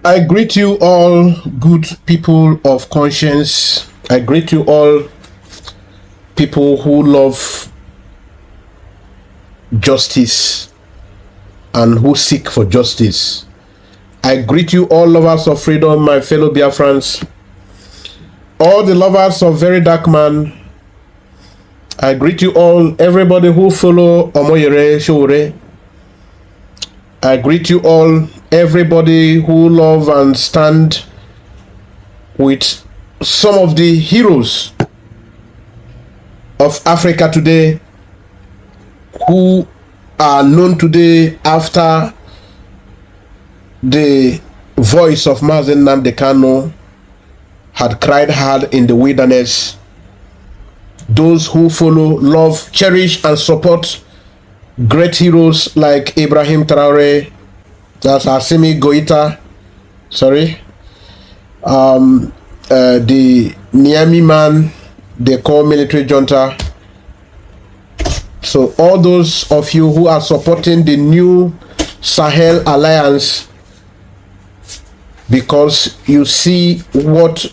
I greet you all, good people of conscience. I greet you all, people who love justice and who seek for justice. I greet you all, lovers of freedom, my fellow Biafrans, all the lovers of very dark man. I greet you all, everybody who follow Omoyere Shore. I greet you all, everybody who love and stand with some of the heroes of Africa today, who are known today after the voice of Mazen Nnamdi Kanu had cried hard in the wilderness. Those who follow, love, cherish, and support great heroes like Ibrahim Traore, that's Assimi Goita, sorry, the Niamey man they call military junta. So all those of you who are supporting the new Sahel Alliance, because you see what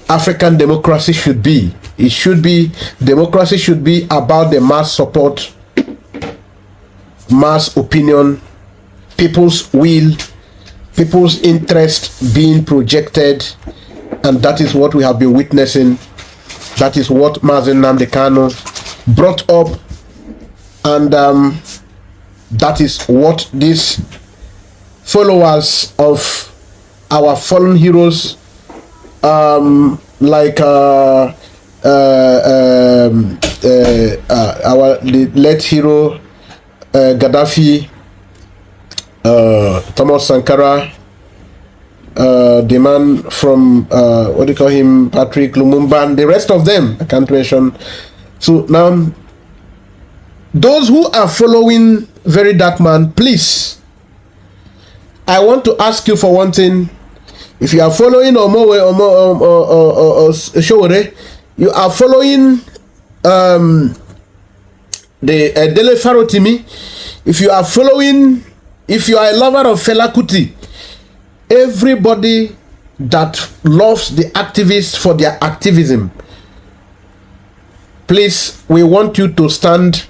African democracy should be. It should be, democracy should be about the mass support, mass opinion, people's will, people's interest being projected, and that is what we have been witnessing. That is what Mazen Nnamdi Kanu brought up, and that is what these followers of our fallen heroes, like our the late hero Gaddafi, Thomas Sankara, the man from what do you call him, Patrick Lumumba, and the rest of them I can't mention. So now those who are following very dark man, please, I want to ask you for one thing. If you are following Omowe Showore, you are following the Dele Farotimi, if you are following, if you are a lover of Fela Kuti, everybody that loves the activists for their activism, please, we want you to stand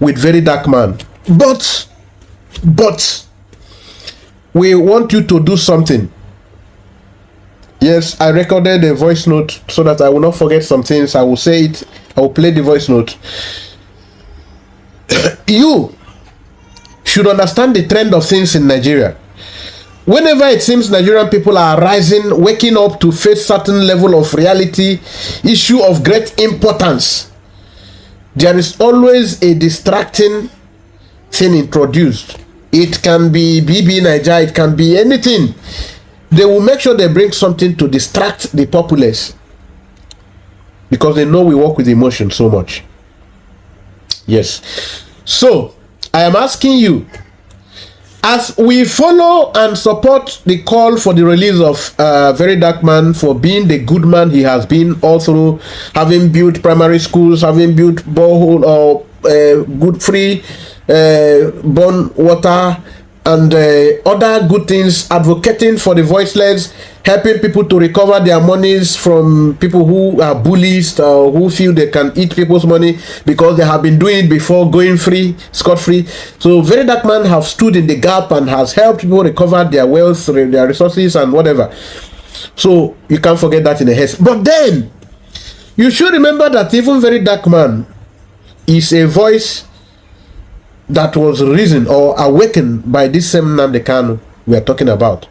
with very dark man. But we want you to do something. Yes, I recorded a voice note so that I will not forget some things. I will say it. I will play the voice note. You should understand the trend of things in Nigeria. Whenever it seems Nigerian people are rising, waking up to face certain level of reality, issue of great importance, there is always a distracting thing introduced. It can be BB Nigeria, it can be anything. They will make sure they bring something to distract the populace, because they know we work with emotion so much. Yes. So I am asking you, as we follow and support the call for the release of Very Dark Man, for being the good man he has been all through, having built primary schools, having built borehole or good free born water, and other good things, advocating for the voiceless, helping people to recover their monies from people who are bullies or who feel they can eat people's money because they have been doing it before, going free, scot-free. So Very Dark Man have stood in the gap and has helped people recover their wealth, their resources, and whatever. So you can't forget that in a haste. But then you should remember that even Very Dark Man is a voice that was risen or awakened by this same Nnamdi Kanu we are talking about.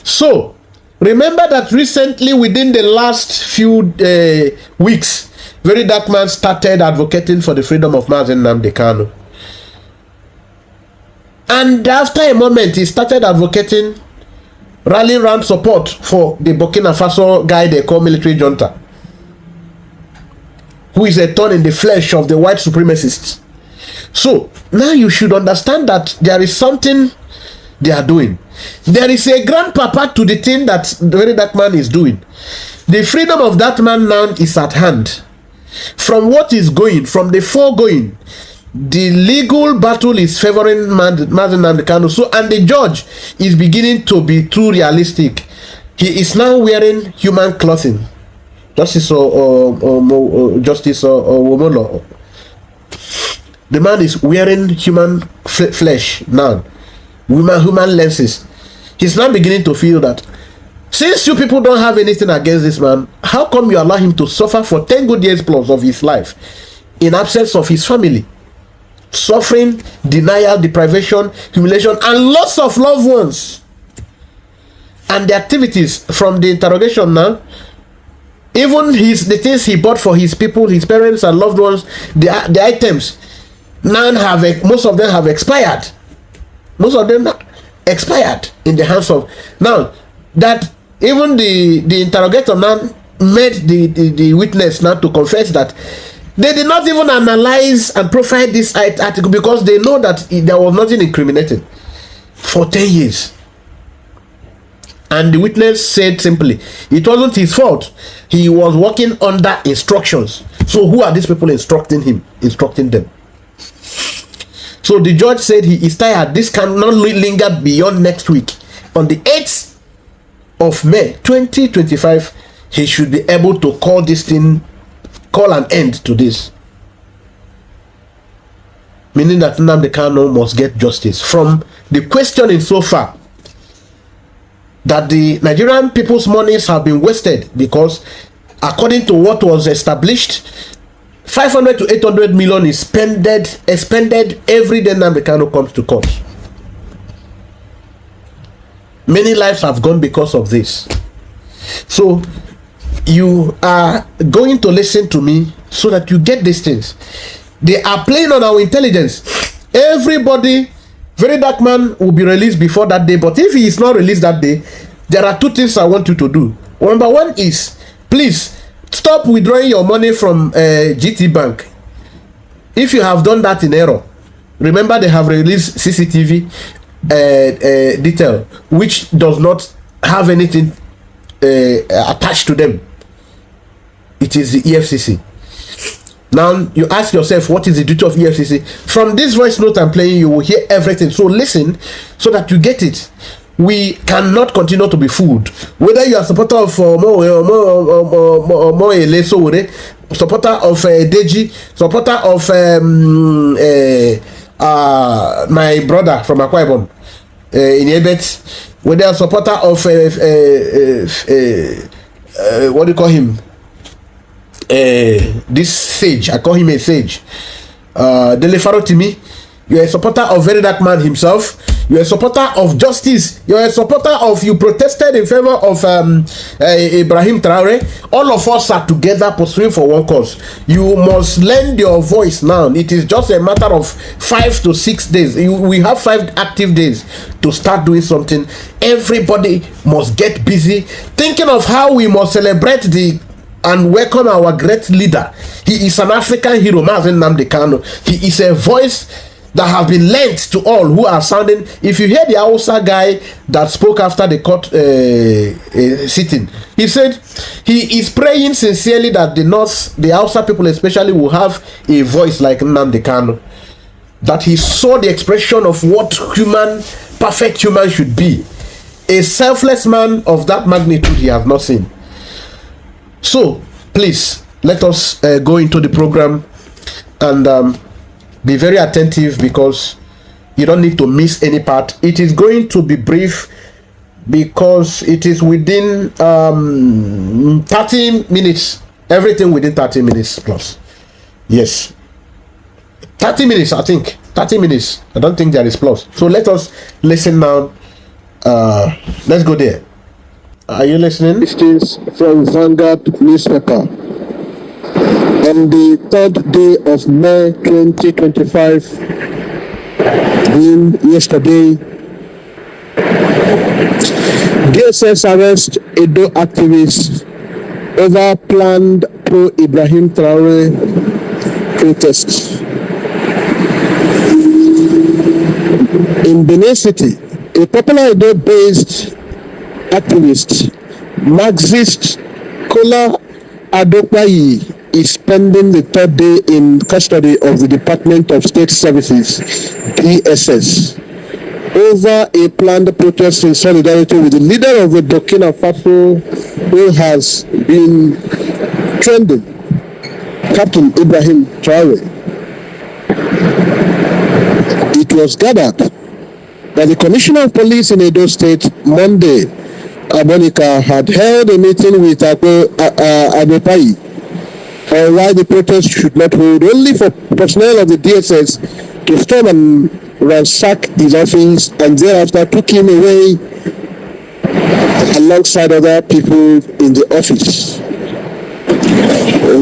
So remember that recently, within the last few weeks, Very Dark Man started advocating for the freedom of Mazen Nnamdi Kanu. And after a moment, he started advocating, rallying around support for the Burkina Faso guy they call military junta, who is a thorn in the flesh of the white supremacists. So now you should understand that there is something they are doing. There is a grandpapa to the thing that the Very Dark Man is doing. The freedom of that man now is at hand. From what is going, from the foregoing, the legal battle is favoring Mazi Nnamdi Kanu. So, and the judge is beginning to be too realistic. He is now wearing human clothing. Justice Womolo. The man is wearing human flesh now. Human lenses. He's now beginning to feel that since you people don't have anything against this man, how come you allow him to suffer for 10 good years plus of his life in absence of his family? Suffering, denial, deprivation, humiliation, and loss of loved ones. And the activities from the interrogation now, even the things he bought for his people, his parents and loved ones, the items, most of them have expired. Most of them expired in the hands of. Now, that even the interrogator now made the witness now to confess that they did not even analyze and profile this article because they know that there was nothing incriminating for 10 years. And the witness said simply, it wasn't his fault. He was working under instructions. So who are these people instructing him? Instructing them. So the judge said he is tired. This cannot linger beyond next week. On the 8th of May 2025, he should be able to call an end to this. Meaning that Nnamdi Kanu must get justice. From the questioning so far, that the Nigerian people's monies have been wasted because, according to what was established, 500 to 800 million is expended every day Nnamdi Kanu comes to court. Many lives have gone because of this. So you are going to listen to me so that you get these things. They are playing on our intelligence. Everybody, Very Dark Man will be released before that day, but if he is not released that day, there are two things I want you to do. Number one is, please stop withdrawing your money from GT Bank. If you have done that in error, remember they have released CCTV detail which does not have anything attached to them. It is the EFCC. Now you ask yourself, what is the duty of EFCC? From this voice note I'm playing, you will hear everything. So listen so that you get it. We cannot continue to be fooled. Whether you are supporter of supporter of Deji, supporter of my brother from Akwa Ibom in Ebet, whether a supporter of what do you call him? This sage, I call him a sage. Delefaro Timi, you are a supporter of Very Dark Man himself. You are a supporter of justice. You are a supporter of, you protested in favor of Ibrahim Traore. All of us are together pursuing for one cause. You must lend your voice now. It is just a matter of 5 to 6 days. We have 5 active days to start doing something. Everybody must get busy thinking of how we must celebrate and welcome our great leader. He is an African hero, Mazi Nnamdi Kanu. He is a voice that have been lent to all who are sounding. If you hear the Hausa guy that spoke after the court sitting, he said he is praying sincerely that the Hausa people especially will have a voice like Nnamdi Kanu. That he saw the expression of what perfect human should be. A selfless man of that magnitude he has not seen. So, please, let us go into the program and be very attentive because you don't need to miss any part. It is going to be brief because it is within 30 minutes. Everything within 30 minutes plus. Yes. 30 minutes, I think. 30 minutes. I don't think there is plus. So let us listen now. Let's go there. Are you listening? This is from Vanguard newspaper. On the 3rd day of May 2025, yesterday, DSS arrest Edo activists over planned pro-Ibrahim Traore protests. In Benin City, a popular Edo-based activist, Marxist Kola Adopayi, is spending the third day in custody of the Department of State Services, DSS, over a planned protest in solidarity with the leader of the Burkina Faso who has been trending, Captain Ibrahim Traore. It was gathered that the Commissioner of Police in Edo State, Monday, Abonika, had held a meeting with Adepayi on why the protest should not hold, only for personnel of the DSS to storm and ransack his office, and thereafter took him away alongside other people in the office.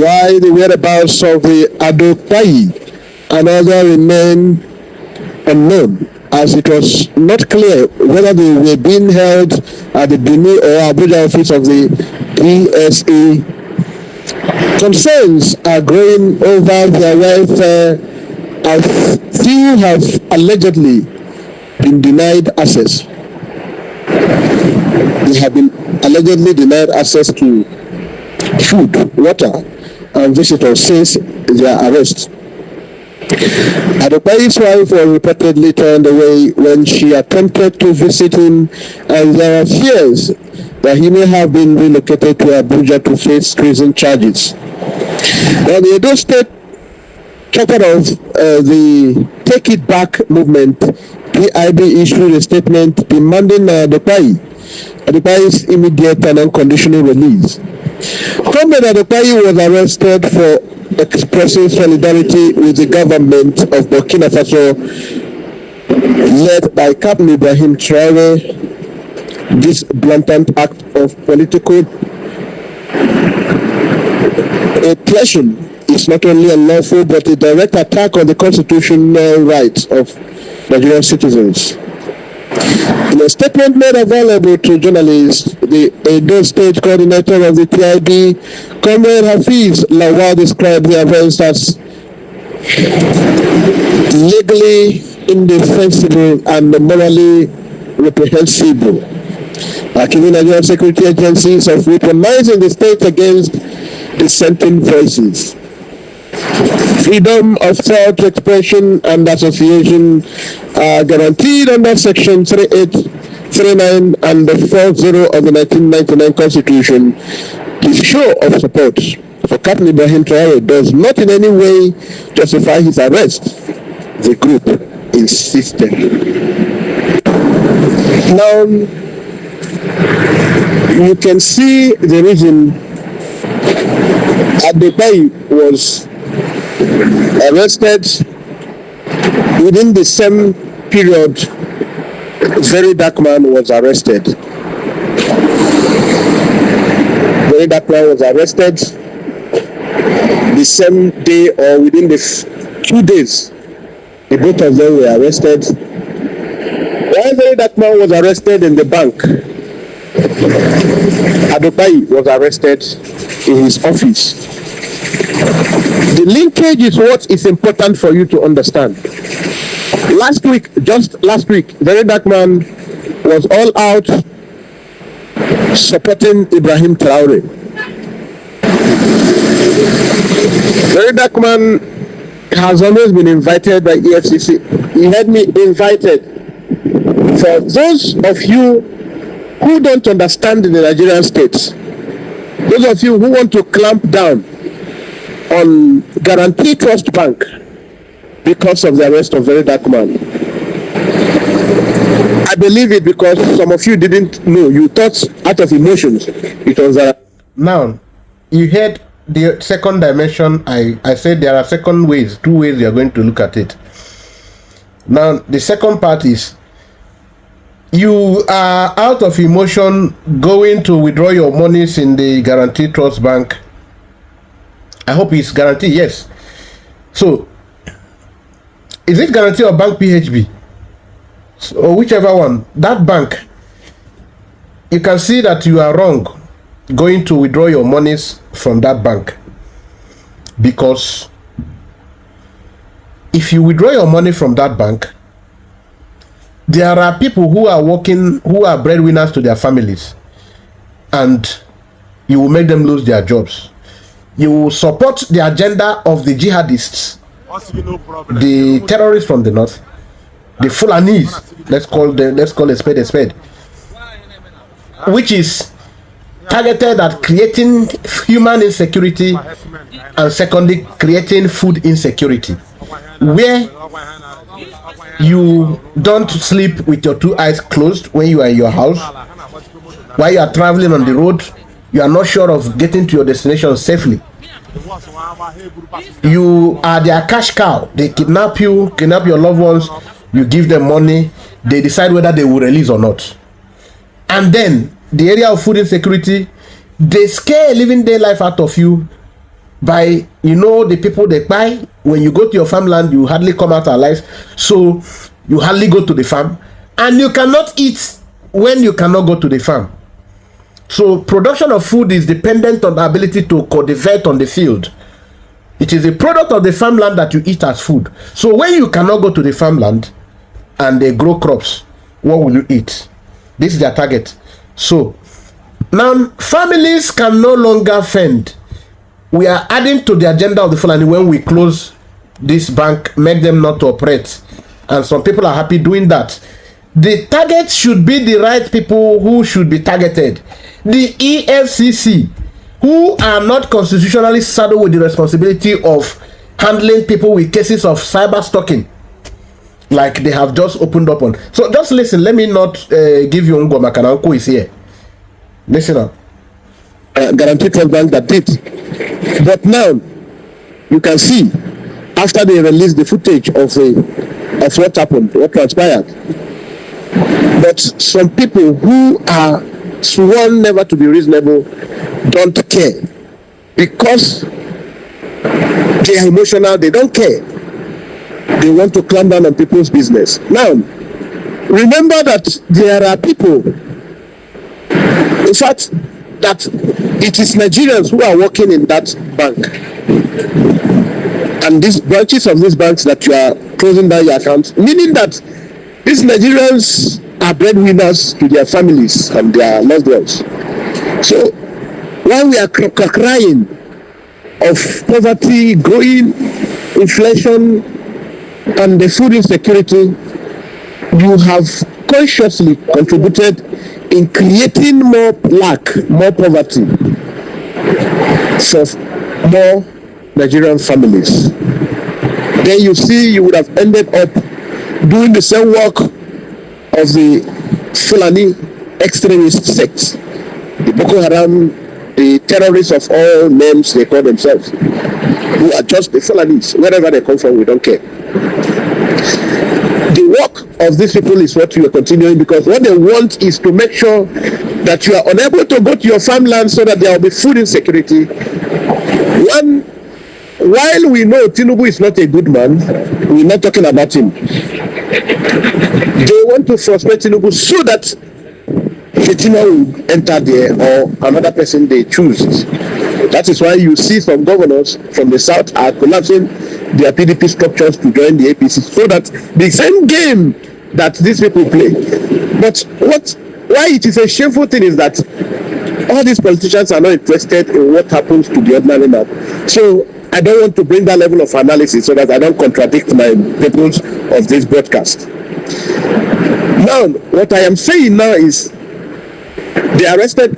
Why the whereabouts of the Adepayi and other remain unknown, as it was not clear whether they were being held at the Benin or Abuja office of the PSA. Concerns are growing over their welfare, as few have allegedly been denied access. They have been allegedly denied access to food, water, and visitors since their arrest. Adepayi's wife was reportedly turned away when she attempted to visit him, and there are fears that he may have been relocated to Abuja to face treason charges. Now, the Edo State chapter of the Take It Back movement, PIB, issued a statement demanding Adepayi's immediate and unconditional release. Comrade Adepayi was arrested for expressing solidarity with the government of Burkina Faso, led by Captain Ibrahim Traore. This blatant act of political oppression is not only unlawful but a direct attack on the constitutional rights of Nigerian citizens. In a statement made available to journalists, the Edo State coordinator of the PIB, Comrade Hafiz Lawal, described the events as legally indefensible and morally reprehensible, accusing Nigerian security agencies of weaponizing the state against dissenting voices. Freedom of thought, expression, and association are guaranteed under Section 3839 and 40 of the 1999 Constitution. The show of support for Captain Ibrahim Traore does not in any way justify his arrest, the group insisted. Now, you can see the reason Adepayi was arrested within the same period. Very Dark Man was arrested. Very Dark Man was arrested the same day or within the 2 days. The both of them were arrested. While Very Dark Man was arrested in the bank, Adepayi was arrested in his office. The linkage is what is important for you to understand. Just last week, Very Dark Man was all out supporting Ibrahim Traore. Very Dark Man has always been invited by EFCC. He had me invited. For those of you who don't understand the Nigerian states, those of you who want to clamp down on Guarantee Trust Bank because of the arrest of Very Dark Man, I believe it because some of you didn't know. You thought out of emotions it was Now, you heard the second dimension. I said there are two ways you are going to look at it. Now, the second part is you are out of emotion going to withdraw your monies in the Guarantee Trust Bank. I hope it's Guarantee, yes. So, is it Guarantee or Bank PHB? Or whichever one, that bank, you can see that you are wrong going to withdraw your monies from that bank, because if you withdraw your money from that bank, there are people who are working, who are breadwinners to their families, and you will make them lose their jobs. You support the agenda of the jihadists, the terrorists from the north, the Fulanis, let's call a spade, which is targeted at creating human insecurity and secondly creating food insecurity, where you don't sleep with your two eyes closed when you are in your house. While you are traveling on the road, you are not sure of getting to your destination safely. You are their cash cow. They kidnap you, kidnap your loved ones, you give them money, they decide whether they will release or not. And then the area of food insecurity, they scare a living day life out of you by, the people they buy. When you go to your farmland, you hardly come out alive, so you hardly go to the farm, and you cannot eat when you cannot go to the farm. So production of food is dependent on the ability to cultivate on the field. It is a product of the farmland that you eat as food. So when you cannot go to the farmland and they grow crops, what will you eat? This is their target. So now families can no longer fend. We are adding to the agenda of the Fulani when we close this bank, make them not to operate. And some people are happy doing that. The target should be the right people who should be targeted. The EFCC, who are not constitutionally saddled with the responsibility of handling people with cases of cyber stalking, like they have just opened up on. So just listen, let me not give you Ngoma Kananko is here. Listen up. Guaranteed Trust Bank that did. But now, you can see, after they released the footage of what happened, what transpired, but some people who are sworn never to be reasonable don't care. Because they are emotional, they don't care. They want to clamp down on people's business. Now, remember that there are people, in fact, that it is Nigerians who are working in that bank. And these branches of these banks that you are closing down your accounts, meaning that these Nigerians are breadwinners to their families and their loved ones. So while we are crying of poverty, growing inflation, and the food insecurity, you have consciously contributed in creating more lack, more poverty for more Nigerian families. Then you see you would have ended up doing the same work of the Fulani extremist sects, the Boko Haram, the terrorists of all names they call themselves, who are just the Fulanis. Wherever they come from, we don't care. The work of these people is what we are continuing, because what they want is to make sure that you are unable to go to your farmland so that there will be food insecurity. While we know Tinubu is not a good man, we're not talking about him. They want to frustrate Tinubu so that Shetima will enter there, or another person they choose. That is why you see some governors from the south are collapsing their PDP structures to join the APC, so that the same game that these people play. But why it is a shameful thing is that all these politicians are not interested in what happens to the ordinary man. So I don't want to bring that level of analysis so that I don't contradict my purpose of this broadcast. Now, what I am saying now is they arrested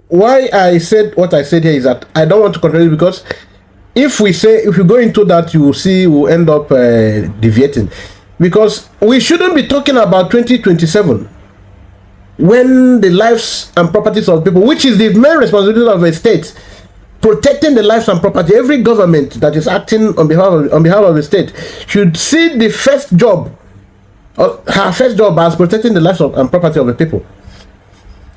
why I said what I said here is that I don't want to contradict, because if you go into that, you will see we'll end up deviating, because we shouldn't be talking about 2027 when the lives and properties of people, which is the main responsibility of a state, protecting the lives and property. Every government that is acting on behalf of the state should see the first job, her first job, as protecting the lives and property of the people.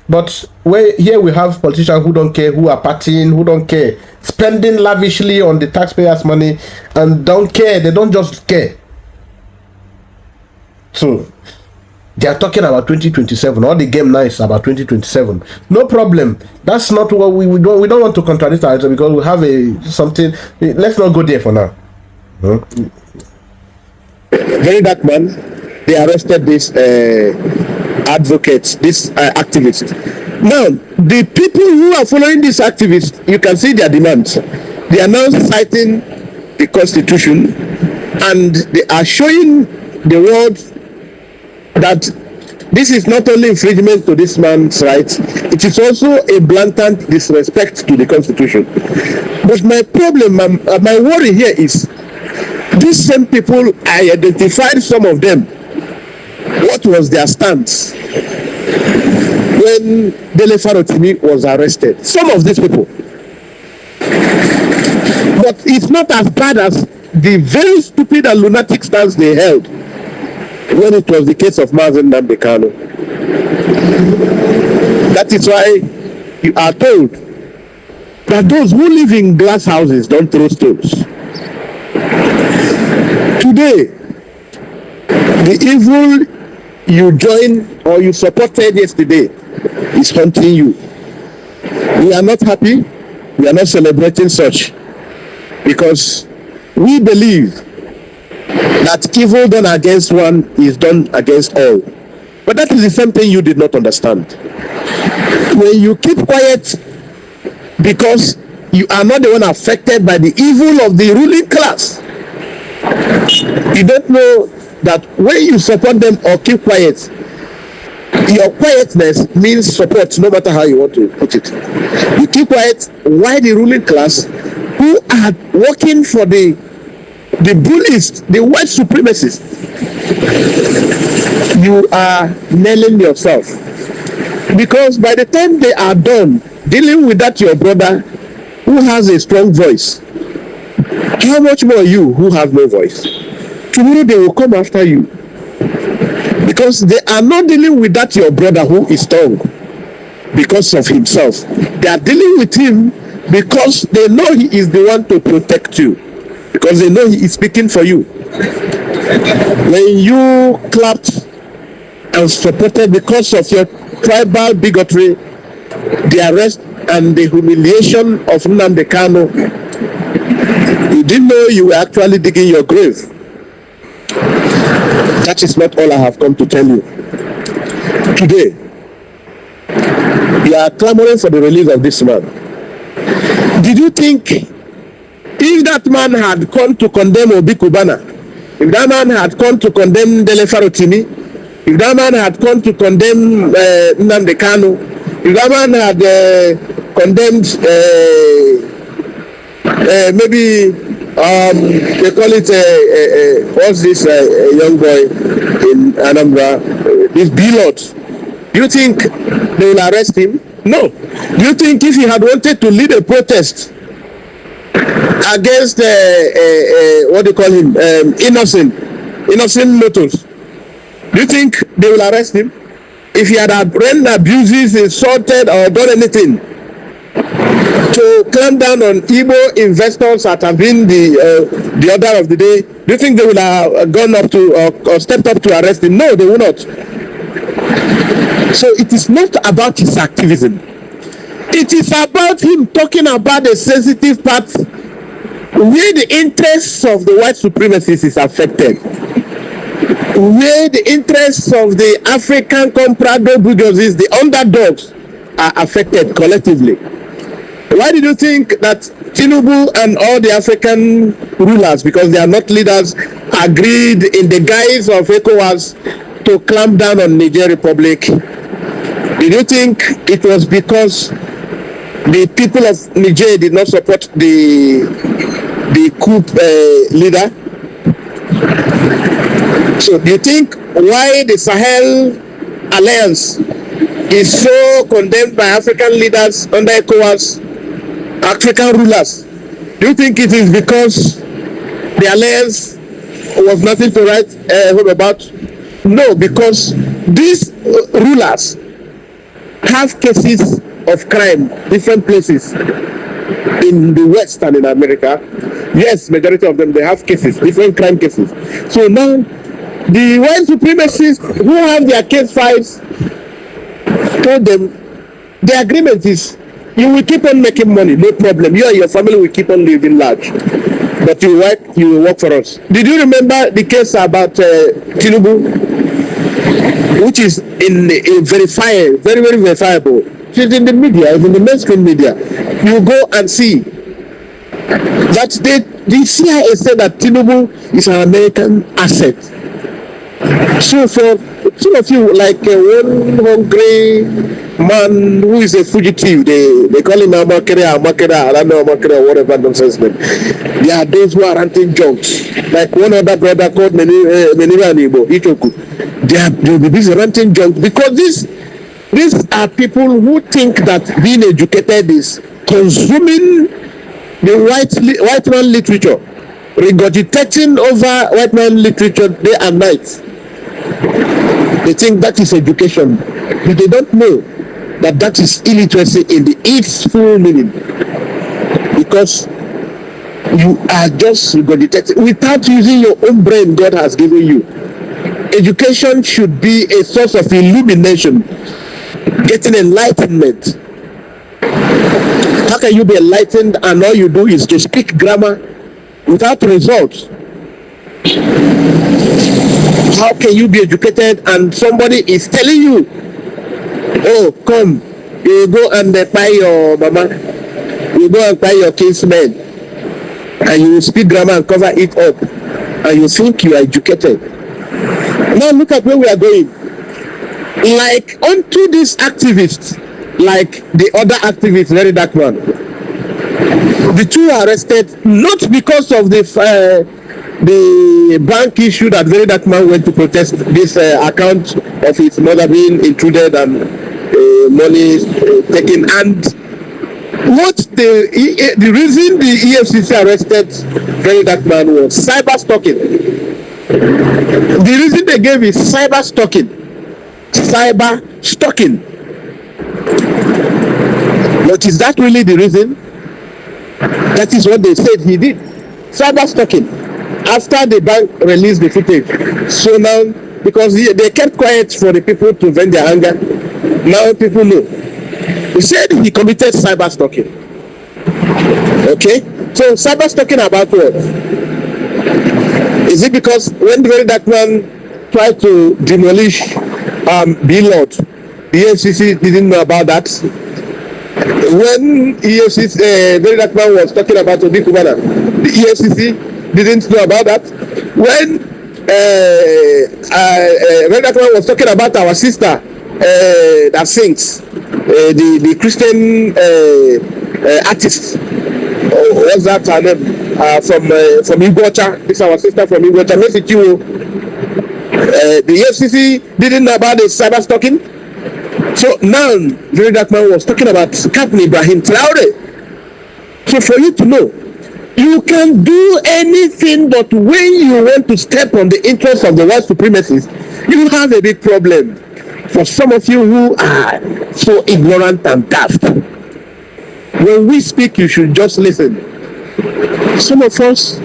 But here we have politicians who don't care, who are partying, who don't care, spending lavishly on the taxpayers' money, and don't care. They don't just care. So they are talking about 2027. All the game now is about 2027. No problem. That's not what we don't. We don't want to contradict ourselves, because we have something. Let's not go there for now. Huh? Very dark man. They arrested this advocates, this activists. Now, the people who are following these activists, you can see their demands. They are now citing the Constitution, and they are showing the world that this is not only infringement to this man's rights, it is also a blatant disrespect to the Constitution. But my problem, my worry here is, these same people, I identified some of them. What was their stance when Dele Farotimi was arrested? Some of these people. But it's not as bad as the very stupid and lunatic stance they held when it was the case of Mazen Nambekano. That is why you are told that those who live in glass houses don't throw stones. Today, the evil you joined or you supported yesterday is haunting you. We are not happy. We are not celebrating such, because we believe that evil done against one is done against all. But that is the same thing you did not understand. When you keep quiet because you are not the one affected by the evil of the ruling class, you don't know that when you support them or keep quiet, your quietness means support, no matter how you want to put it. You keep quiet. Why the ruling class, who are working for the bullies, the white supremacists, you are nailing yourself. Because by the time they are done dealing with that your brother who has a strong voice, how much more you who have no voice? Tomorrow they will come after you, because they are not dealing with that your brother who is strong because of himself. They are dealing with him because they know he is the one to protect you, because they know he is speaking for you. When you clapped and supported because of your tribal bigotry, the arrest and the humiliation of Nnamdi Kanu, you didn't know you were actually digging your grave. That is not all I have come to tell you. Today, you are clamoring for the release of this man. Did you think if that man had come to condemn Obi Kubana, if that man had come to condemn Dele Farotimi, if that man had come to condemn Nnamdi Kanu, if that man had condemned maybe they call it what's this young boy in Anambra, this Bilot, do you think they will arrest him? No. Do you think if he had wanted to lead a protest against what do you call him, innocent motors, do you think they will arrest him? If he had run abuses, insulted or done anything to clamp down on Igbo investors that have been the order of the day, do you think they would have gone up to or stepped up to arrest him? No, they will not. So it is not about his activism. It is about him talking about the sensitive part where the interests of the white supremacists is affected, where the interests of the African comprador bourgeoisie, the underdogs, are affected collectively. Why did you think that Tinubu and all the African rulers, because they are not leaders, agreed in the guise of ECOWAS to clamp down on Niger Republic? Did you think it was because the people of Niger did not support the coup leader? So do you think why the Sahel Alliance is so condemned by African leaders under ECOWAS, African rulers? Do you think it is because the alliance was nothing to write home about? No, because these rulers have cases of crime, different places in the West and in America. Yes, majority of them, they have cases, different crime cases. So now, the white supremacists who have their case files told them the agreement is you will keep on making money, no problem. You and your family will keep on living large, but you will work for us. Did you remember the case about Tinubu, which is very verifiable? She's in the media, in the mainstream media. You go and see that the CIA said that Tinubu is an American asset. So for some of you, like one hungry man who is a fugitive, they call him Amakere, I don't know Amakere or whatever nonsense name. There are those who are ranting jokes. Like one other brother called Menira Nibo, Ichoku. They will be busy ranting jokes because these are people who think that being educated is consuming the white man literature, regurgitating over white man literature day and night. They think that is education, but they don't know that is illiteracy in its full meaning, because you are just regurgitating without using your own brain God has given you. Education should be a source of illumination, getting enlightenment. How can you be enlightened and all you do is to speak grammar without results? How can you be educated and somebody is telling you, oh, come, you go and buy your mama, you go and buy your kinsmen, and you speak grammar and cover it up, and you think you are educated? Now look at where we are going. Like onto these activists, like the other activists, very dark one. The two are arrested not because of the bank issue that very dark man went to protest this account of his mother being intruded and money taken. And what the reason the EFCC arrested very dark man was cyber stalking. The reason they gave is cyber stalking. Cyber stalking. But is that really the reason? That is what they said he did. Cyber stalking. After the bank released the footage. So now, because they kept quiet for the people to vent their anger, now people know. He said he committed cyber stalking. Okay? So cyber stalking about what? Is it because when the very dark man tried to demolish Billboard, the EFCC didn't know about that? When EFCC, very dark man was talking about Obi Kubana, the EFCC didn't know about that. When very dark man was talking about our sister that sings, the Christian artist, what's that her name? From Igbocha. This is our sister from Igbocha. The EFCC didn't know about the cyber stalking. So now, very dark man was talking about Captain Ibrahim Traore. So for you to know, you can do anything, but when you want to step on the interests of the white supremacists, you have a big problem. For some of you who are so ignorant and daft, when we speak, you should just listen. Some of us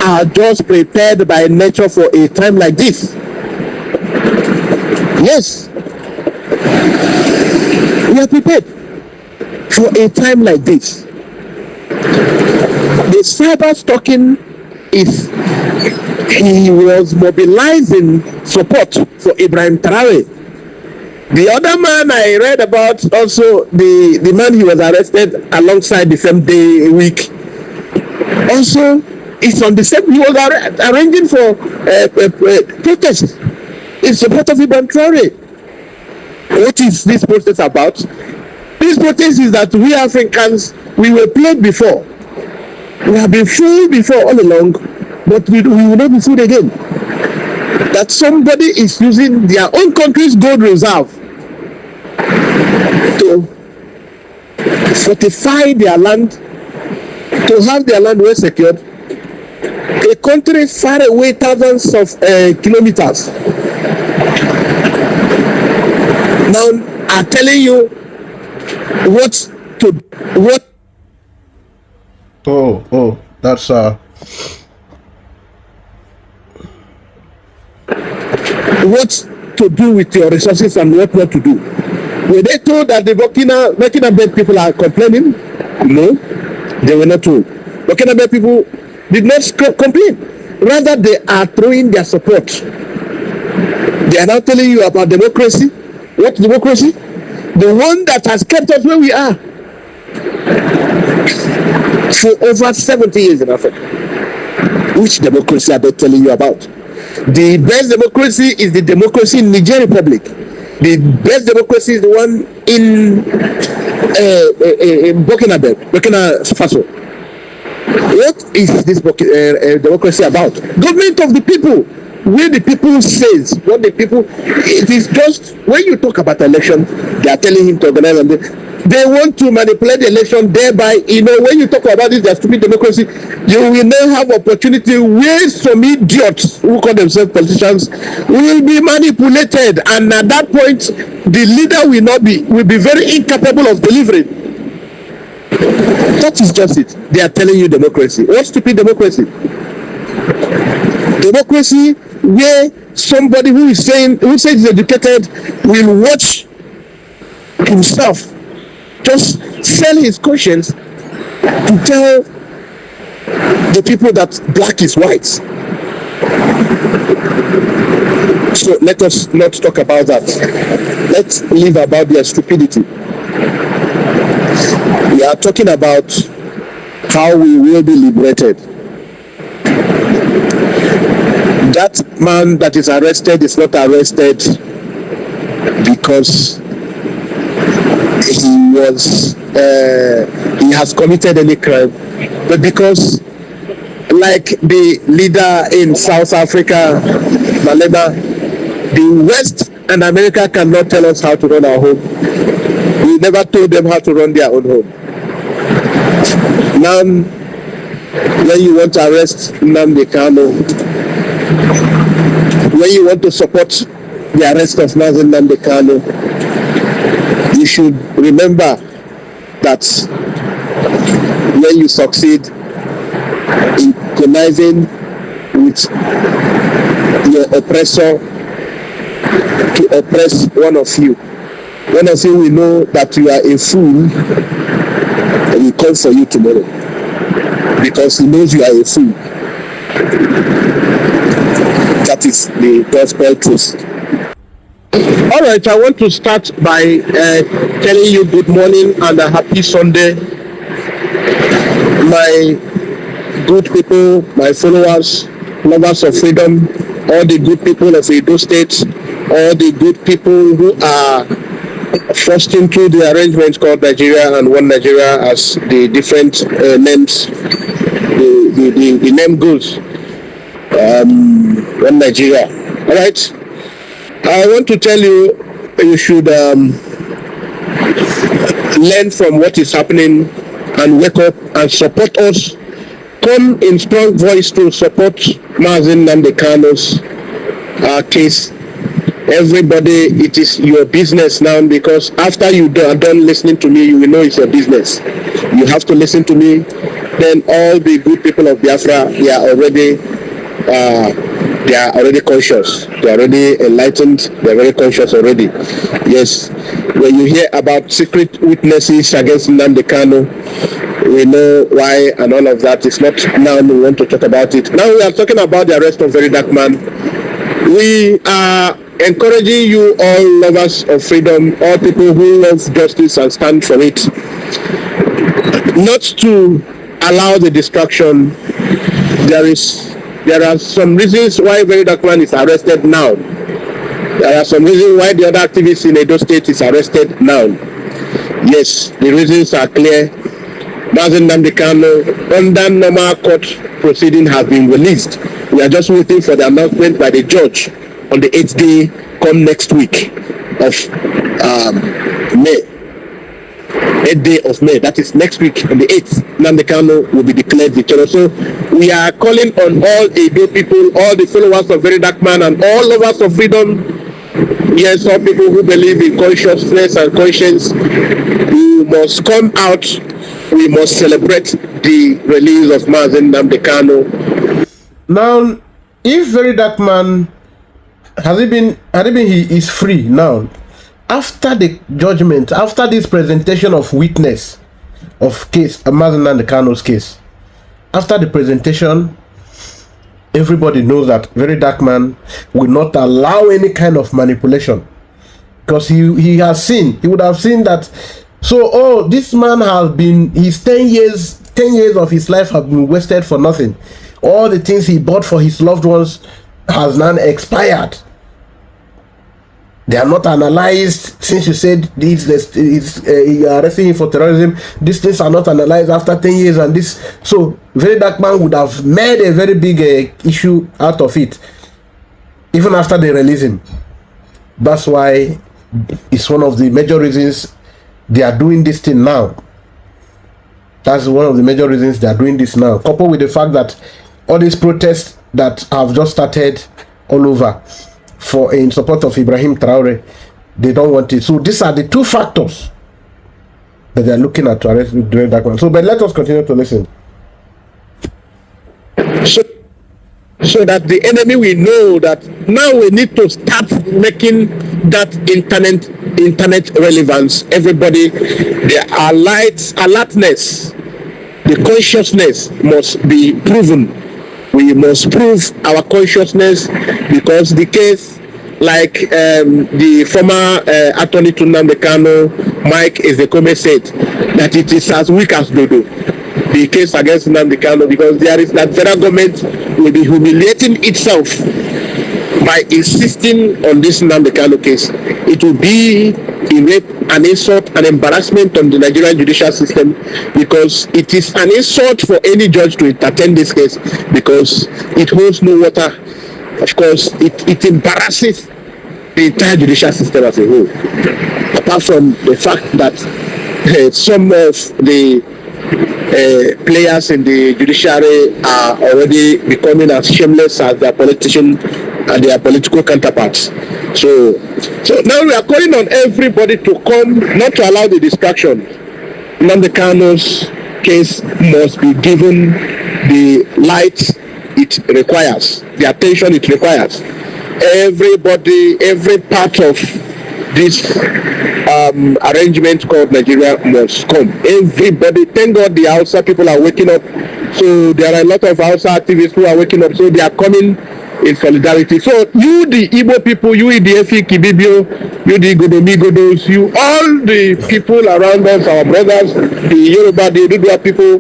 are just prepared by nature for a time like this. Yes. We are prepared for a time like this. The cyber stalking is, he was mobilizing support for Ibrahim Traore. The other man I read about, also the man he was arrested alongside the same day week, also is on the same, he was arranging for protests in support of Ibrahim Traore. What is this protest about? This protest is that we Africans, we were played before. We have been fooled before all along, but we will not be fooled again. That somebody is using their own country's gold reserve to fortify their land, to have their land well secured. A country far away, thousands of kilometers. Now I'm telling you what. Oh, that's what to do with your resources and what not to do. Were they told that the Burkina Faso people are complaining? No, they were not told. Burkina Faso people did not complain. Rather, they are throwing their support. They are now telling you about democracy. What democracy? The one that has kept us where we are for over 70 years in Africa. Which democracy are they telling you about? The best democracy is the democracy in Niger Republic. The best democracy is the one in Burkina Faso. What is this democracy about? Government of the people. Where the people says what the people, it is just when you talk about election, they are telling him to organize, and they want to manipulate the election, thereby, when you talk about this, their stupid democracy, you will now have opportunity where some idiots who call themselves politicians will be manipulated, and at that point the leader will be very incapable of delivering. That is just it. They are telling you democracy. What stupid democracy? Democracy where somebody who says he's educated will watch himself just sell his conscience to tell the people that black is white. So let us not talk about that. Let's leave about their stupidity. We are talking about how we will be liberated. That man that is arrested is not arrested because he has committed any crime, but because, like the leader in South Africa, Malema, the West and America cannot tell us how to run our home. We never told them how to run their own home. Now, when you want to arrest Nnamdi Kanu, when you want to support the arrest of Nnamdi Kanu, you should remember that when you succeed in conniving with your oppressor to oppress one of you will know that you are a fool and will come for you tomorrow because he knows you are a fool. That is the gospel truth. All right, I want to start by telling you good morning and a happy Sunday, my good people, my followers, lovers of freedom, all the good people of Edo State, all the good people who are forced into the arrangement called Nigeria and One Nigeria, as the different names, the name goes, One Nigeria. All right. I want to tell you, you should learn from what is happening and wake up and support us. Come in strong voice to support Mazen Nnamdi Kanu's case. Everybody, it is your business now, because after you are done listening to me, you will know it's your business. You have to listen to me. Then all the good people of Biafra, they are already conscious. They are already enlightened. They are very conscious already. Yes. When you hear about secret witnesses against Nnamdi Kanu, we know why and all of that. It's not now we want to talk about it. Now we are talking about the arrest of Very Dark Man. We are encouraging you, all lovers of freedom, all people who love justice and stand for it, not to allow the distraction. There are some reasons why Very Dark Man is arrested now. There are some reasons why the other activists in Edo State is arrested now. Yes, the reasons are clear. Mazen Nnamdi Kanu, under normal court proceeding, has been released. We are just waiting for the announcement by the judge on the 8th day, come next week of May. 8th day of May, that is next week on the 8th, Nnamdi Kanu will be declared victorious. So we are calling on all Edo people, all the followers of Very Dark Man, and all lovers of freedom. Yes, all people who believe in consciousness and conscience, we must come out. We must celebrate the release of Mazen Nnamdi Kanu. Now, if Very Dark Man he is free now, after the judgment, after this presentation of witness of case, Mazen Nnamdi Kanu's case, after the presentation, everybody knows that Very Dark Man will not allow any kind of manipulation because he has seen, he would have seen that. So, oh, this man has been, his 10 years of his life have been wasted for nothing. All the things he bought for his loved ones has now expired. They are not analyzed. Since you said you are arresting him for terrorism, these things are not analyzed after 10 years, and this. So, very dark man would have made a very big issue out of it, even after they release him. That's why it's one of the major reasons they are doing this thing now. That's one of the major reasons they are doing this now, coupled with the fact that all these protests that have just started all over in support of Ibrahim Traore, they don't want it. So these are the two factors that they are looking at to arrest during that one. So, but let us continue to listen. So that the enemy will know that now we need to start making that internet relevance. Everybody, their alertness, the consciousness must be proven. We must prove our consciousness, because the case, like the former Attorney General Mike Ezekome said, that it is as weak as dodo, the case against Nnamdi Kanu, because there is that federal government will be humiliating itself by insisting on this Nnamdi Kanu case. It will be a rape, an insult, an embarrassment on the Nigerian judicial system, because it is an insult for any judge to entertain this case, because it holds no water. Of course, it embarrasses the entire judicial system as a whole. Apart from the fact that some of the players in the judiciary are already becoming as shameless as their politicians and their political counterparts. So now we are calling on everybody to come, not to allow the distraction. Nnamdi Kanu's case must be given the light it requires, the attention it requires. Everybody, every part of this arrangement called Nigeria must come. Everybody, thank God the Hausa people are waking up. So there are a lot of Hausa activists who are waking up. So they are coming in solidarity. So you, the Igbo people, you, the Efi Kibibio, you, the Godomigodos, you, all the people around us, our brothers, the Yoruba, the Ududua people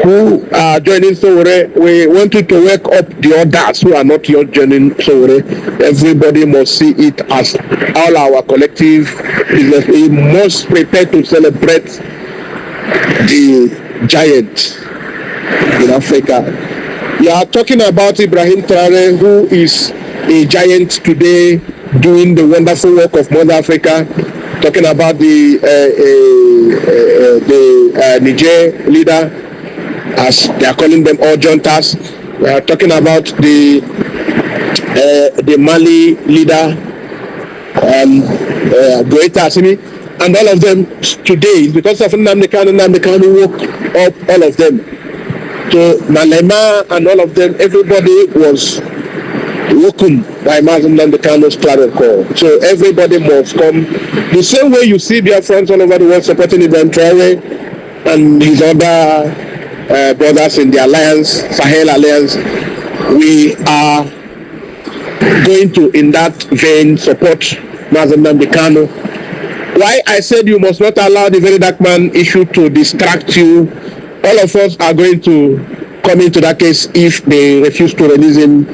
who are joining Sowore, we want you to wake up the others who are not yet joining Sowore. Everybody must see it as all our collective business. We must prepare to celebrate the giant in Africa. We are talking about Ibrahim Traore, who is a giant today doing the wonderful work of Mother Africa. Talking about the Niger leader, as they are calling them, all juntas. We are talking about the Mali leader, Goita Asimi, and all of them today, because of Nnamdi Kanu woke up all of them. So Malema and all of them, everybody was woken by Nnamdi Kanu's clarion call. So everybody must come. The same way you see Biafrans all over the world supporting Ibrahim Traore and his other brothers in the alliance, Sahel Alliance, we are going to, in that vein, support Nnamdi Kanu. Why I said you must not allow the very dark man issue to distract you. All of us are going to come into that case if they refuse to release him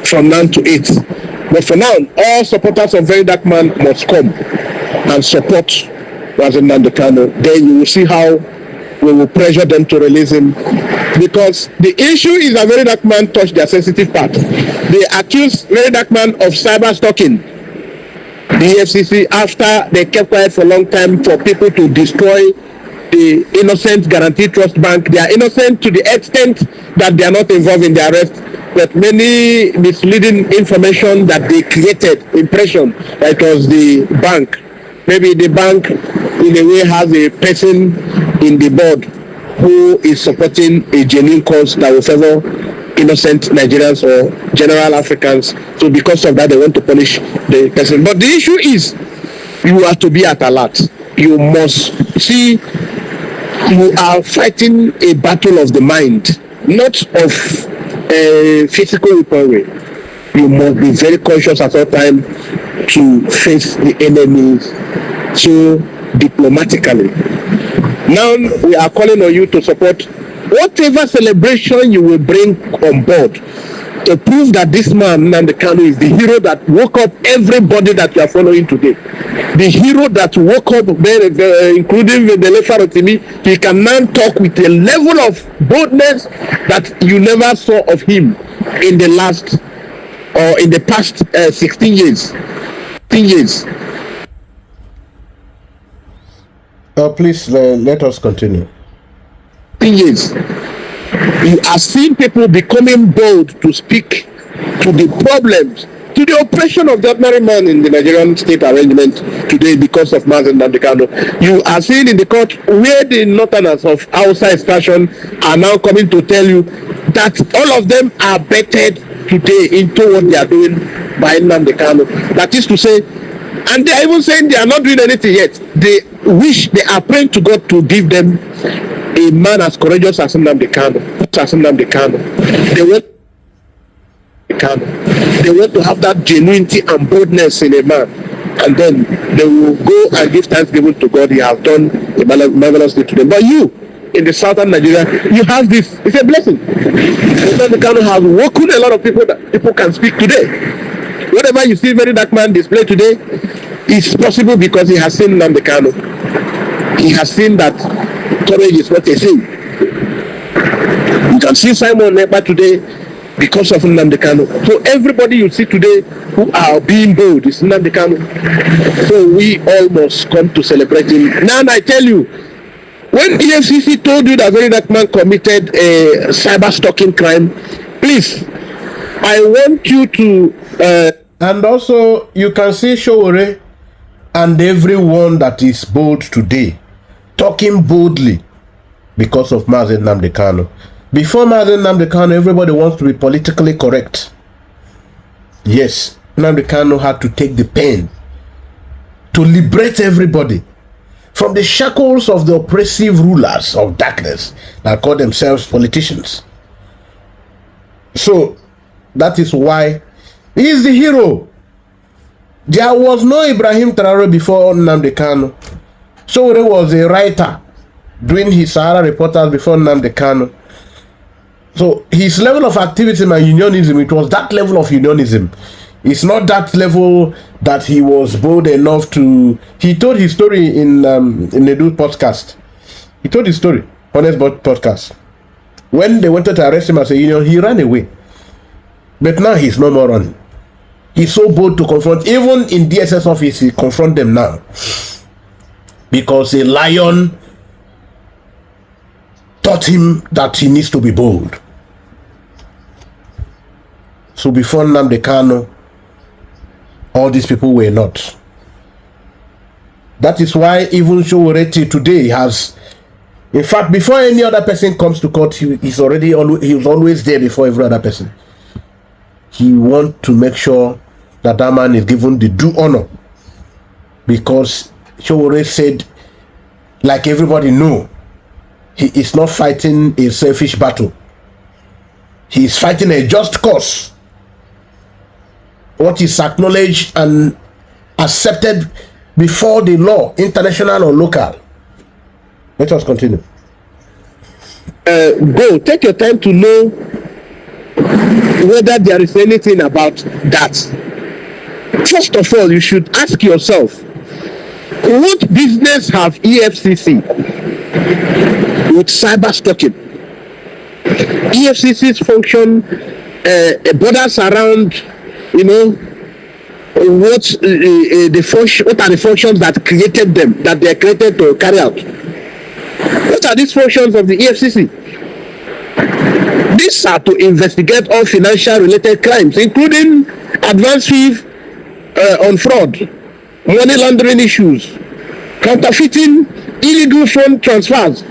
from now to 8. But for now, all supporters of very dark man must come and support Nnamdi Kanu. Then you will see how we will pressure them to release him, because the issue is that very dark man touched their sensitive part. They accused very dark man of cyber stalking the EFCC after they kept quiet for a long time for people to destroy the innocent Guarantee Trust Bank. They are innocent to the extent that they are not involved in the arrest, but many misleading information that they created, impression that it was the bank. Maybe the bank in a way has a person in the board who is supporting a genuine cause that will favor innocent Nigerians or general Africans. So because of that, they want to punish the person. But the issue is, you are to be at alert. You must see you are fighting a battle of the mind, not of physical weaponry. You must be very conscious at all time to face the enemies so diplomatically. Now we are calling on you to support whatever celebration you will bring on board to prove that this man, Nnamdi Kanu, is the hero that woke up everybody that you are following today. The hero that woke up, including the Lefarotimi, he can now talk with a level of boldness that you never saw of him in the past 16 years. 10 years. Please let us continue. 10 years. You are seeing people becoming bold to speak to the problems, to the oppression of the ordinary man in the Nigerian state arrangement today because of Mazen Nnamdi Kanu. You are seeing in the court where the northerners of outside station are now coming to tell you that all of them are bettered today into what they are doing by Nnamdi Kanu. That is to say, and they are even saying they are not doing anything yet. They are praying to God to give them a man as courageous as Nnamdi Kanu. They want to have that genuinity and boldness in a man, and then they will go and give thanksgiving to God. He has done a marvelous thing to them. But you, in the southern Nigeria, you have this. It's a blessing. Nnamdi Kanu has woken a lot of people that people can speak today. Whatever you see very dark man display today is possible because he has seen Nnamdi Kanu. He has seen that courage is not a sin. You can see Simon Ekpa today because of Nnamdi Kanu. So everybody you see today who are being bold is Nnamdi Kanu. So we all must come to celebrate him. Now I tell you, when EFCC told you that very dark man committed a cyber stalking crime, please, I want you to and also you can see Showore and everyone that is bold today talking boldly because of Mazen Nnamdi Kanu. Before Mazen Nnamdi Kanu, everybody wants to be politically correct. Yes, Nnamdi Kanu had to take the pen to liberate everybody from the shackles of the oppressive rulers of darkness that call themselves politicians. So that is why he is the hero. There was no Ibrahim Traore before Nnamdi Kanu. Showore was a writer doing his Sahara reporters before Nnamdi Kanu. So his level of activism and unionism, it was that level of unionism. It's not that level that he was bold enough to. He told his story in the Dude podcast. He told his story, Honest podcast. When they wanted to arrest him as a union, he ran away. But now he's no more running. He's so bold to confront, even in DSS office, he confront them now. Because a lion taught him that he needs to be bold. So before Nnamdi Kanu, all these people were not. That is why even Showore today has, in fact, before any other person comes to court, he was always there before every other person. He wants to make sure that that man is given the due honor, because Showore said, like everybody know, he is not fighting a selfish battle. He is fighting a just cause. What is acknowledged and accepted before the law, international or local. Let us continue. Go take your time to know whether there is anything about that. First of all, you should ask yourself, what business have EFCC with cyber stalking? EFCC's function borders around, what are the functions that created them, that they are created to carry out? What are these functions of the EFCC? These are to investigate all financial related crimes, including advance fee on fraud, money laundering issues, counterfeiting, illegal fund transfers,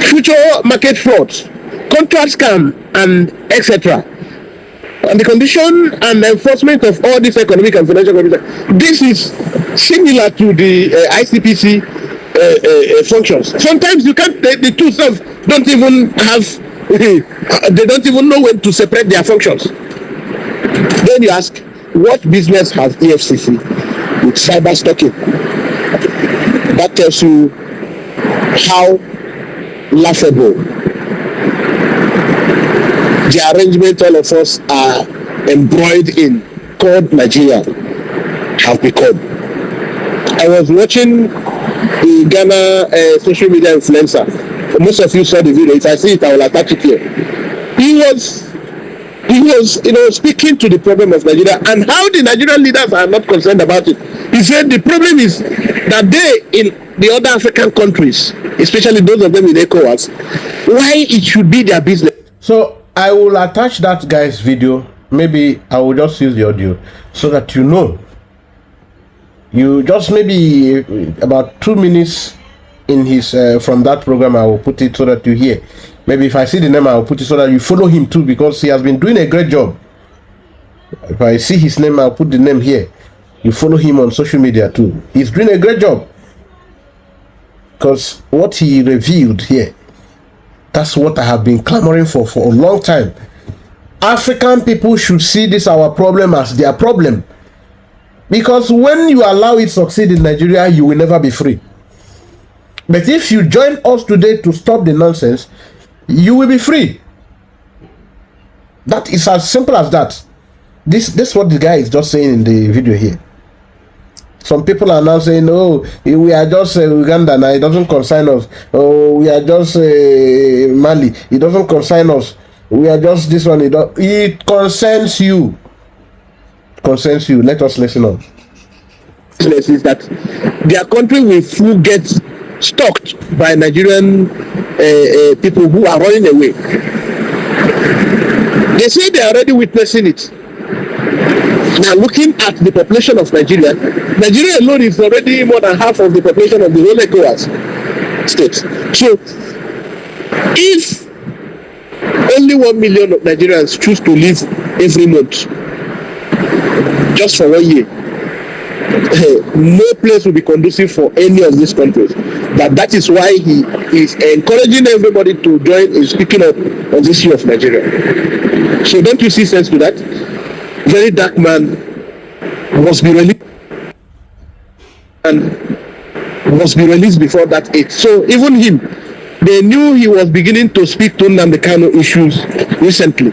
future market frauds, contract scam, and etc. And the condition and enforcement of all these economic and financial crimes. This is similar to the ICPC functions. Sometimes you can't. The two self don't even have. They don't even know when to separate their functions. Then you ask, what business has EFCC with cyber stalking? That tells you how laughable the arrangement all of us are embroiled in called Nigeria have become. I was watching the Ghana social media influencer. Most of you saw the video. If I see it, I will attach it here. He was speaking to the problem of Nigeria and how the Nigerian leaders are not concerned about it. He said the problem is that they in the other African countries, especially those of them in ECOWAS, why it should be their business. So I will attach that guy's video. Maybe I will just use the audio so that you know. You just maybe about 2 minutes in his from that program. I will put it so that you hear. Maybe if I see the name, I will put it so that you follow him too, because he has been doing a great job. If I see his name, I'll put the name here. You follow him on social media too. He's doing a great job. Because what he revealed here, that's what I have been clamoring for a long time. African people should see this our problem as their problem. Because when you allow it succeed in Nigeria, you will never be free. But if you join us today to stop the nonsense, you will be free. That is as simple as that. This is what the guy is just saying in the video here. Some people are now saying, oh, we are just Uganda now, it doesn't concern us. Oh, we are just Mali, it doesn't concern us. We are just this one, it concerns you. It concerns you. Let us listen on. Is that their country will get stalked by Nigerian people who are running away. They say they are already witnessing it. Now, looking at the population of Nigeria, Nigeria alone is already more than half of the population of the whole ECOWAS states. So, if only 1 million of Nigerians choose to leave every month, just for 1 year, no place will be conducive for any of these countries. That is why he is encouraging everybody to join in speaking up on this issue of Nigeria. So don't you see sense to that? Very dark man must be released before that age. So even him, they knew he was beginning to speak to Nnamdi Kanu issues recently.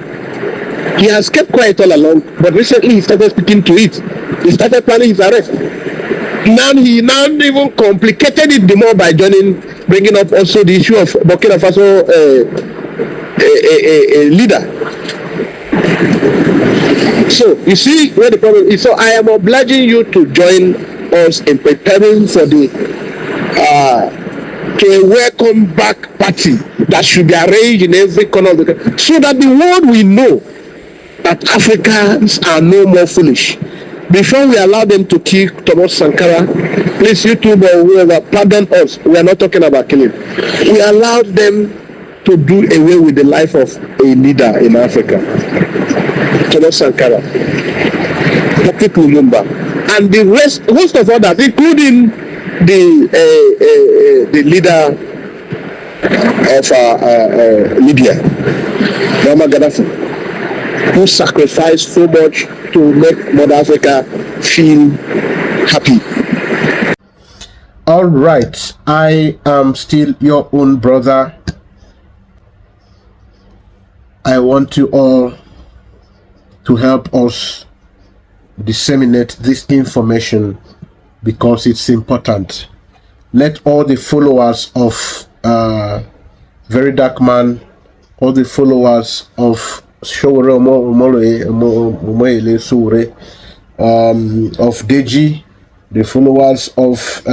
He has kept quiet all along, but recently he started speaking to it. He started planning his arrest. Now he even complicated it the more by bringing up also the issue of Burkina Faso leader. So you see where the problem is. So I am obliging you to join us in preparing for the to a welcome back party that should be arranged in every corner of the country, so that the world will know that Africans are no more foolish. Before we allow them to kill Thomas Sankara, please, YouTube or whoever, pardon us. We are not talking about killing. We allowed them to do away with the life of a leader in Africa, Thomas Sankara, Patrick Lumumba, and the rest, most of others, including the leader of Libya, Muammar Gaddafi, who sacrificed so much to make Mother Africa feel happy. All right, I am still your own brother. I want you all to help us disseminate this information because it's important. Let all the followers of Very Dark Man, all the followers of of Deji, the followers of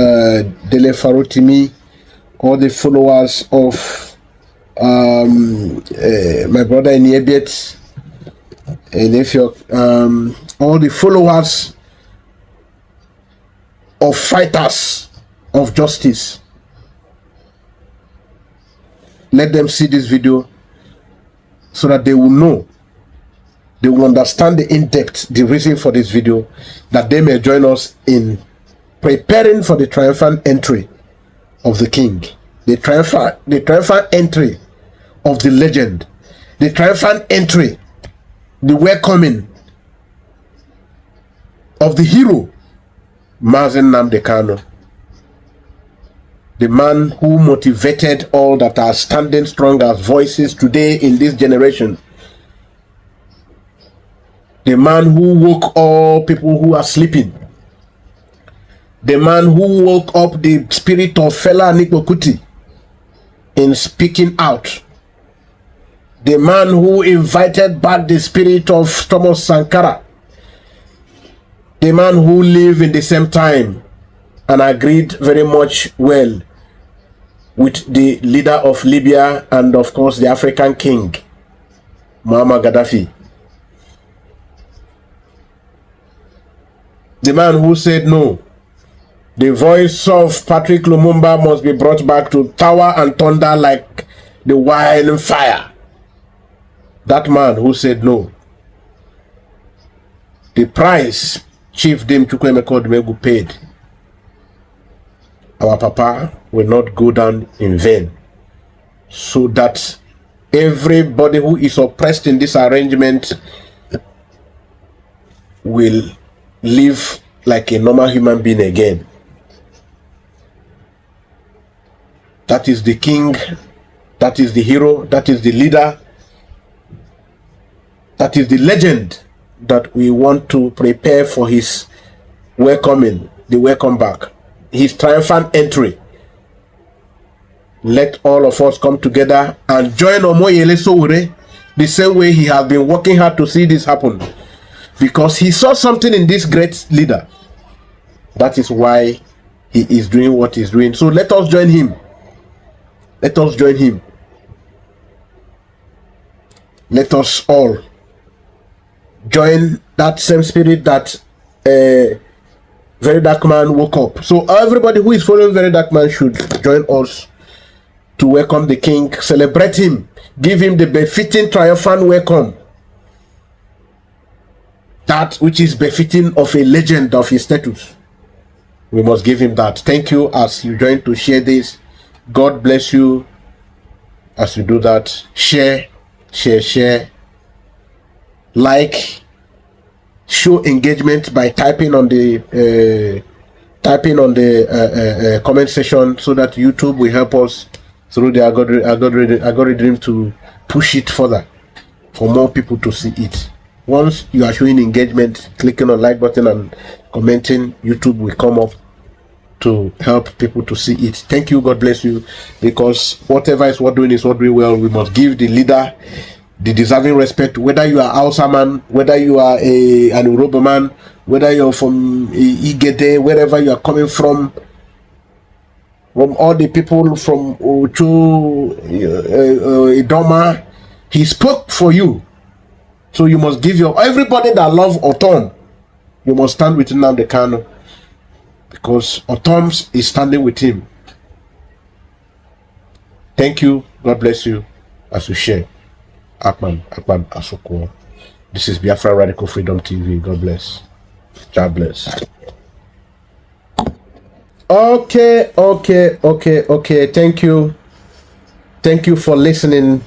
Dele Farotimi, all the followers of my brother in Yebiet, and if you're all the followers of fighters of justice, let them see this video so that they will know, they will understand the in-depth, the reason for this video, that they may join us in preparing for the triumphant entry of the king, the triumphant entry of the legend, the triumphant entry, the welcoming of the hero, Mazen Nnamdi Kanu. The man who motivated all that are standing strong as voices today in this generation. The man who woke all people who are sleeping. The man who woke up the spirit of Fela Anikpo Kuti in speaking out. The man who invited back the spirit of Thomas Sankara. The man who lived in the same time and agreed very much well with the leader of Libya and of course the African king, Muammar Gaddafi. The man who said no, the voice of Patrick Lumumba must be brought back to tower and thunder like the wine fire. That man who said no. The price Chief Dame Chukwuemeka Odumegwu paid, our papa will not go down in vain, so that everybody who is oppressed in this arrangement will live like a normal human being again. That is the king, that is the hero, that is the leader, that is the legend that we want to prepare for his welcoming, the welcome back, his triumphant entry. Let all of us come together and join Omoyele Sowore the same way he has been working hard to see this happen, because he saw something in this great leader. That is why he is doing what he's doing. So let us join him. Let us join him. Let us all join that same spirit that Very Dark Man woke up. So everybody who is following Very Dark Man should join us to welcome the king, celebrate him, give him the befitting triumphant welcome, that which is befitting of a legend of his status. We must give him that. Thank you as you join to share this. God bless you as you do that. Share, like, show engagement by typing on the comment section, so that YouTube will help us through the algorithm to push it further for more people to see it. Once you are showing engagement, clicking on like button and commenting, YouTube will come up to help people to see it. Thank you. God bless you. Because whatever is what doing is what doing well, we must give the leader the deserving respect, whether you are Hausa man, whether you are an Yoruba man, whether you're from Igede, wherever you are coming from all the people from Uchu, Idoma, he spoke for you. So you must give your, everybody that love Otom, you must stand with Nnamdi Kanu, because Otom is standing with him. Thank you. God bless you as you share. Akman Asoko. This is Biafra Radical Freedom TV. God bless. God bless. Okay. Thank you. Thank you for listening.